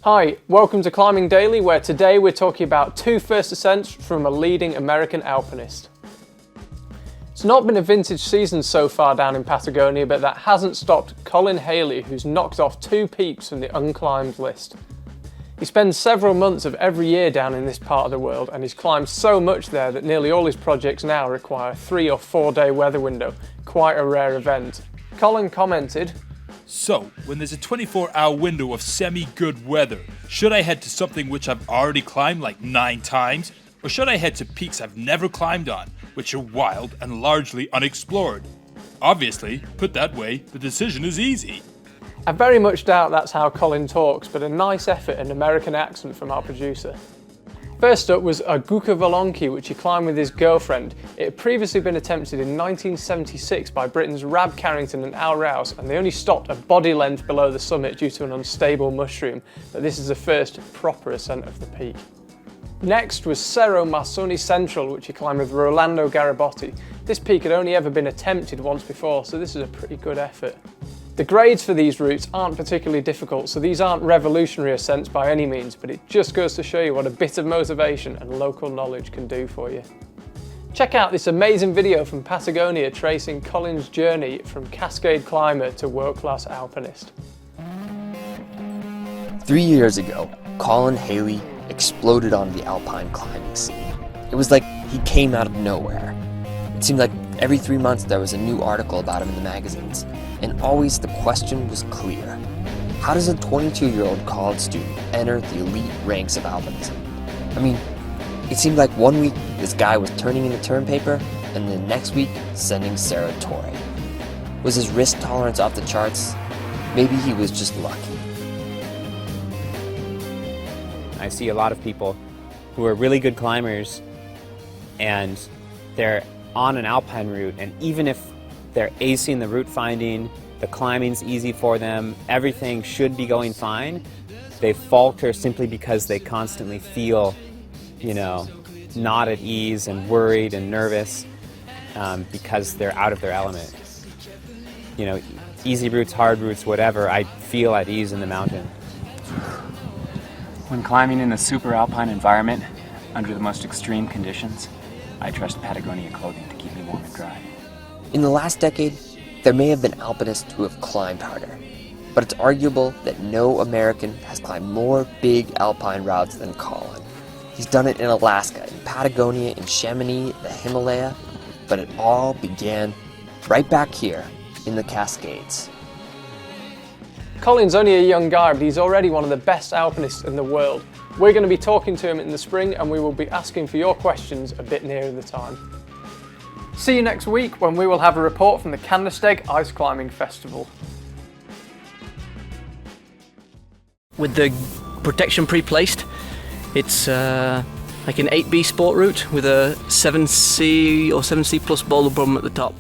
Hi, welcome to Climbing Daily, where today we're talking about two first ascents from a leading American alpinist. It's not been a vintage season so far down in Patagonia, but that hasn't stopped Colin Haley, who's knocked off 2 peaks from the unclimbed list. He spends several months of every year down in this part of the world, and he's climbed so much there that nearly all his projects now require a 3 or 4 day weather window, quite a rare event. Colin commented, "So, when there's a 24-hour window of semi-good weather, should I head to something which I've already climbed like 9 times? Or should I head to peaks I've never climbed on, which are wild and largely unexplored? Obviously, put that way, the decision is easy." I very much doubt that's how Colin talks, but a nice effort and American accent from our producer. First up was Aguja Volonqui, which he climbed with his girlfriend. It had previously been attempted in 1976 by Britons Carrington and Rouse, and they only stopped a body length below the summit due to an unstable mushroom, but this is the first proper ascent of the peak. Next was Cerro Marconi Central, which he climbed with Rolando Garibotti. This peak had only ever been attempted once before, so this is a pretty good effort. The grades for these routes aren't particularly difficult, so these aren't revolutionary ascents by any means, but it just goes to show you what a bit of motivation and local knowledge can do for you. Check out this amazing video from Patagonia tracing Colin's journey from cascade climber to world-class alpinist. 3 years ago, Colin Haley exploded on the alpine climbing scene. It was like he came out of nowhere. It seemed like every 3 months there was a new article about him in the magazines, and always the question was clear. How does a 22-year-old college student enter the elite ranks of alpinism? I mean, it seemed like 1 week this guy was turning in the term paper, and the next week sending Cerro Torre. Was his risk tolerance off the charts? Maybe he was just lucky. I see a lot of people who are really good climbers and they're on an alpine route, and even if they're acing the route finding, the climbing's easy for them, everything should be going fine, they falter simply because they constantly feel, not at ease and worried and nervous because they're out of their element. Easy routes, hard routes, whatever, I feel at ease in the mountain. When climbing in a super alpine environment, under the most extreme conditions, I trust Patagonia clothing to keep me warm and dry. In the last decade, there may have been alpinists who have climbed harder, but it's arguable that no American has climbed more big alpine routes than Colin. He's done it in Alaska, in Patagonia, in Chamonix, the Himalaya, but it all began right back here in the Cascades. Colin's only a young guy, but he's already one of the best alpinists in the world. We're going to be talking to him in the spring, and we will be asking for your questions a bit nearer the time. See you next week when we will have a report from the Candlestick Ice Climbing Festival. With the protection pre-placed, it's like an 8B sport route with a 7C or 7C plus boulder bottom at the top.